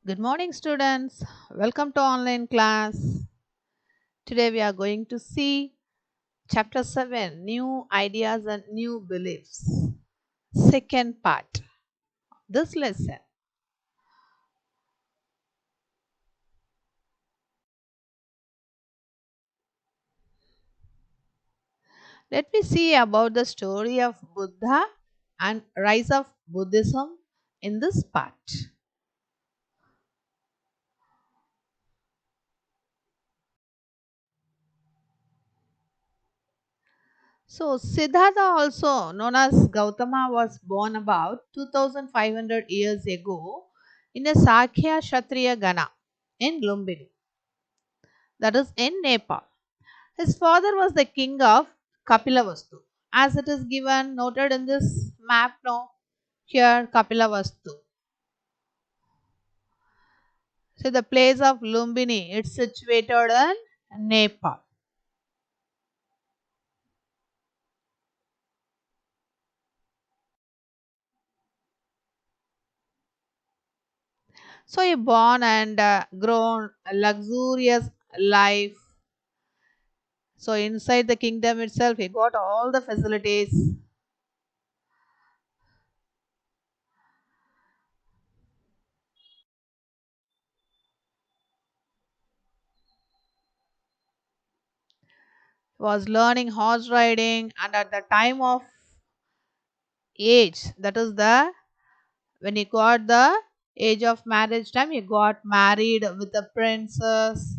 Good morning, students. Welcome to online class. Today we are going to see chapter 7 New Ideas and New Beliefs. Second part. This lesson. Let me see about the story of Buddha and rise of Buddhism in this part. So, Siddhartha, also known as Gautama, was born about 2500 years ago in a Sakya Kshatriya Gana in Lumbini, that is in Nepal. His father was the king of Kapilavastu, as it is given noted in this map now. Here, Kapilavastu. So, the place of Lumbini, it's situated in Nepal. So, he born and grown a luxurious life. So, inside the kingdom itself, he got all the facilities. Was learning horse riding, and at the time of age, that is the when he got the age of marriage time, he got married with a princess.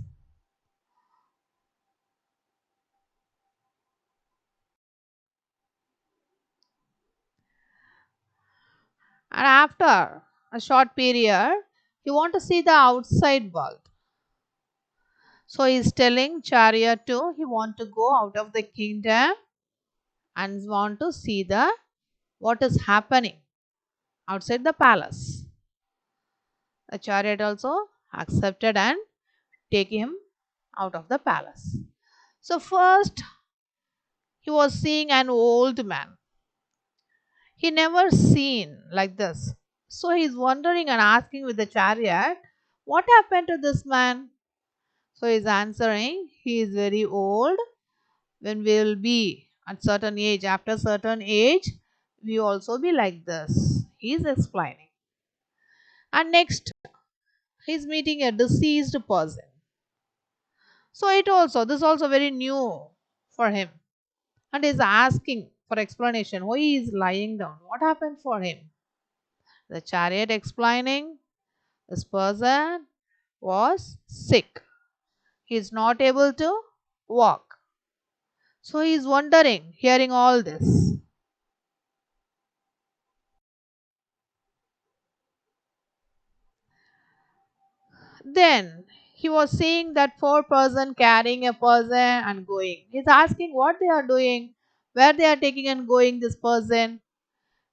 And after a short period, he want to see the outside world. So he is telling chariot to he want to go out of the kingdom and want to see the what is happening outside the palace. The chariot also accepted and take him out of the palace. So first he was seeing an old man. He never seen like this. So he is wondering and asking with the chariot, what happened to this man? So he is answering, he is very old. When we will be at certain age, after certain age, we also be like this. He is explaining. And next, he is meeting a deceased person. So this also very new for him. And he is asking for explanation. Why he is lying down? What happened for him? The chariot explaining, this person was sick. He is not able to walk. So he is wondering, hearing all this. Then he was seeing that four person carrying a person and going. He's asking what they are doing, where they are taking and going this person.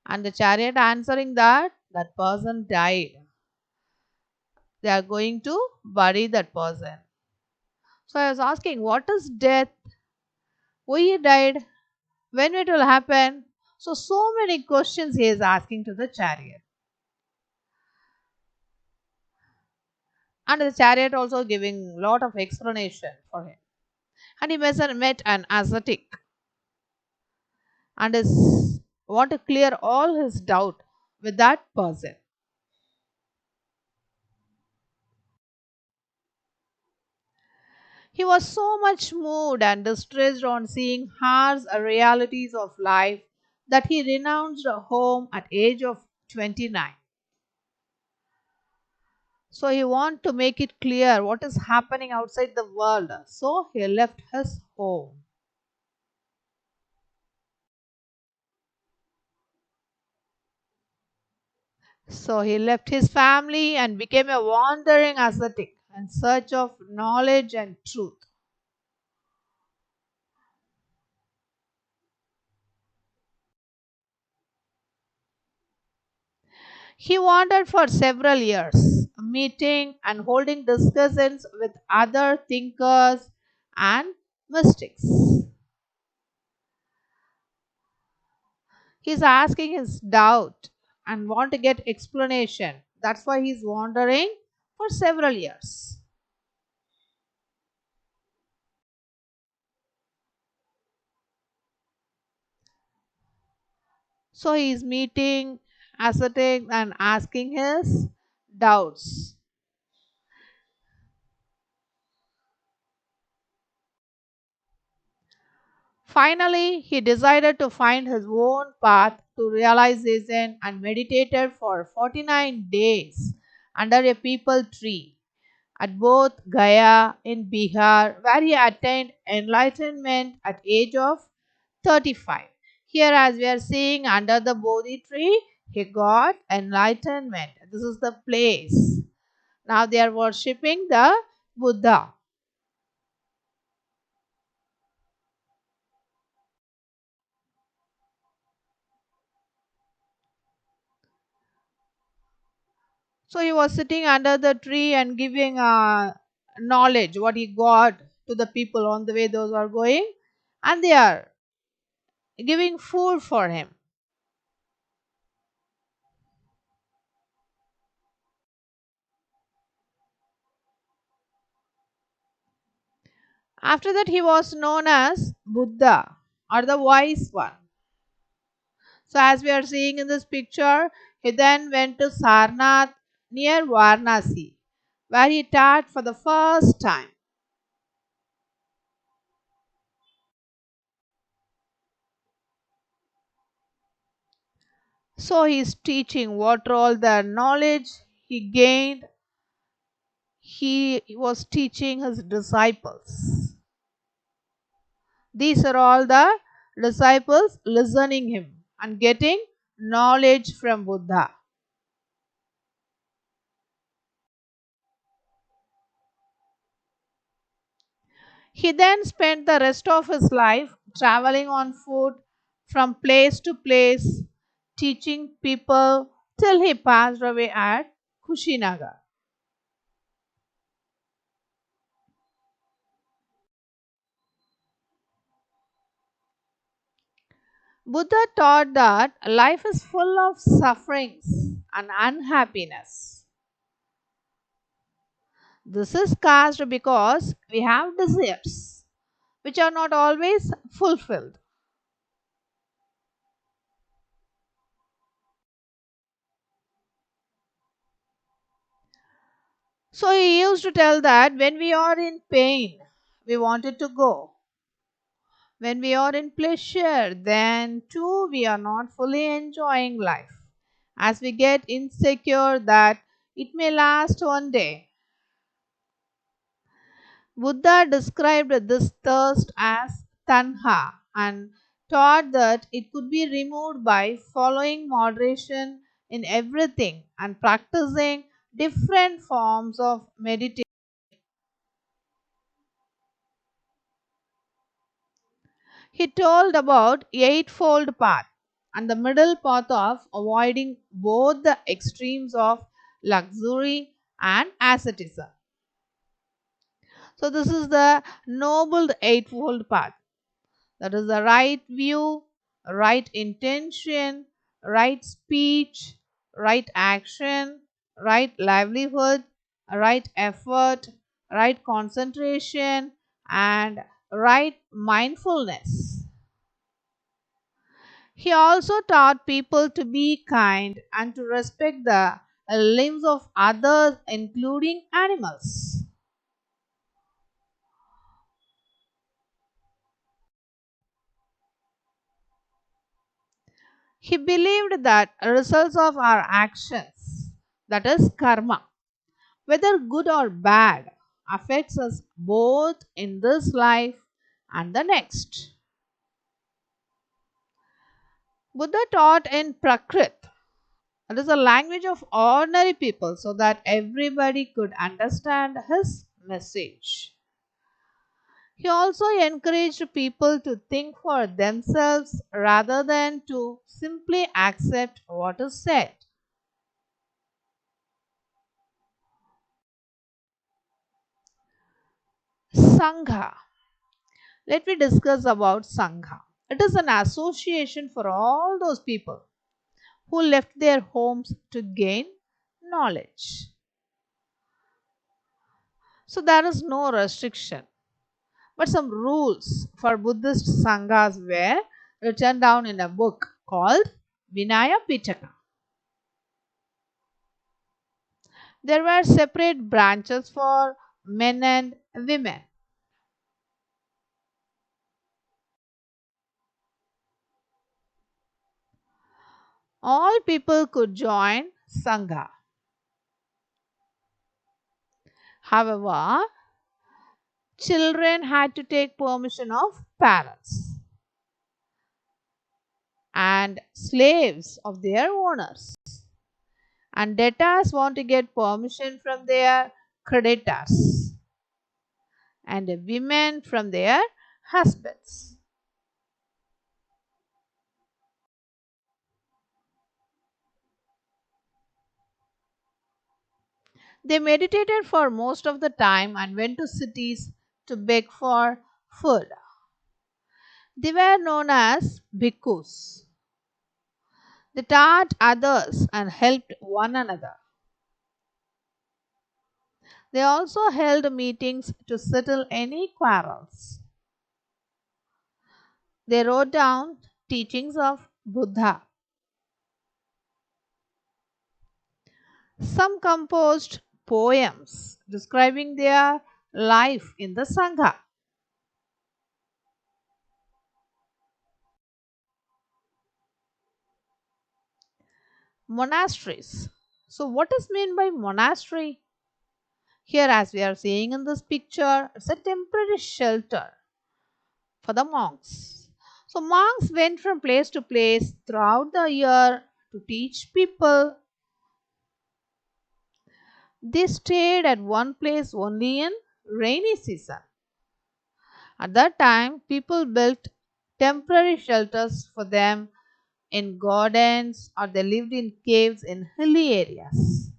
And the chariot answering that that person died. They are going to bury that person. So I was asking, what is death? Why he died? When it will happen? So many questions he is asking to the chariot. And the chariot also giving lot of explanation for him. And he met an ascetic and is want to clear all his doubt with that person. He was so much moved and distressed on seeing harsh realities of life that he renounced home at age of 29. So he want to make it clear what is happening outside the world. So he left his home. So he left his family and became a wandering ascetic in search of knowledge and truth. He wandered for several years, meeting and holding discussions with other thinkers and mystics. He's asking his doubt and want to get explanation. That's why he's wandering for several years. So he is meeting ascetics and asking his doubts. Finally, he decided to find his own path to realization and meditated for 49 days under a peepal tree at both Gaya in Bihar, where he attained enlightenment at age of 35. Here, as we are seeing under the Bodhi tree, he got enlightenment. This is the place. Now they are worshipping the Buddha. So he was sitting under the tree and giving knowledge, what he got to the people on the way those are going, and they are giving food for him. After that, he was known as Buddha or the wise one. So, as we are seeing in this picture, he then went to Sarnath near Varanasi, where he taught for the first time. So, he is teaching what all the knowledge he gained, he was teaching his disciples. These are all the disciples listening him and getting knowledge from Buddha. He then spent the rest of his life traveling on foot from place to place, teaching people till he passed away at Kushinagar. Buddha taught that life is full of sufferings and unhappiness. This is caused because we have desires which are not always fulfilled. So he used to tell that when we are in pain, we wanted to go. When we are in pleasure, then too we are not fully enjoying life. As we get insecure that it may last one day. Buddha described this thirst as tanha and taught that it could be removed by following moderation in everything and practicing different forms of meditation. He told about eightfold path and the middle path of avoiding both the extremes of luxury and asceticism. So this is the noble eightfold path. That is the right view, right intention, right speech, right action, right livelihood, right effort, right concentration, and right mindfulness. He also taught people to be kind and to respect the limbs of others, including animals. He believed that results of our actions, that is karma, whether good or bad, affects us both in this life and the next. Buddha taught in Prakrit, that is a language of ordinary people, so that everybody could understand his message. He also encouraged people to think for themselves rather than to simply accept what is said. Sangha. Let me discuss about Sangha. It is an association for all those people who left their homes to gain knowledge. So there is no restriction. But some rules for Buddhist Sanghas were written down in a book called Vinaya Pitaka. There were separate branches for men and women. All people could join Sangha. However, children had to take permission of parents and slaves of their owners. And debtors want to get permission from their creditors and women from their husbands. They meditated for most of the time and went to cities to beg for food. They were known as bhikkhus. They taught others and helped one another. They also held meetings to settle any quarrels. They wrote down teachings of Buddha. Some composed poems describing their life in the Sangha. Monasteries. So, what is meant by monastery? Here, as we are seeing in this picture, it's a temporary shelter for the monks. So, monks went from place to place throughout the year to teach people. They stayed at one place only in rainy season. At that time, people built temporary shelters for them in gardens or they lived in caves in hilly areas.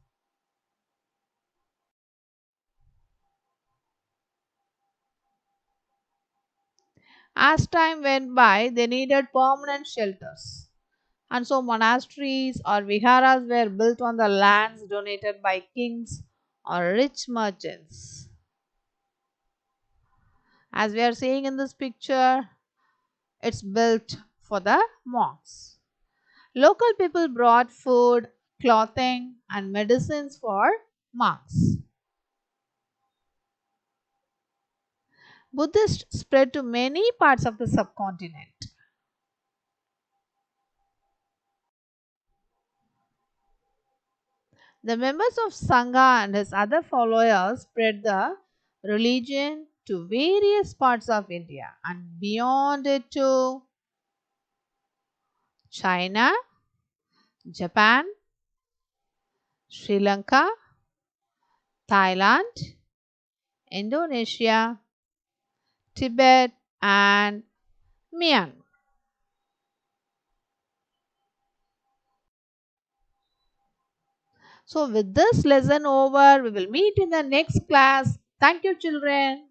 As time went by, they needed permanent shelters. And so monasteries or viharas were built on the lands donated by kings or rich merchants. As we are seeing in this picture, it's built for the monks. Local people brought food, clothing, and medicines for monks. Buddhists spread to many parts of the subcontinent. The members of Sangha and his other followers spread the religion to various parts of India and beyond it to China, Japan, Sri Lanka, Thailand, Indonesia, Tibet, and Myanmar. So, with this lesson over, we will meet in the next class. Thank you, children.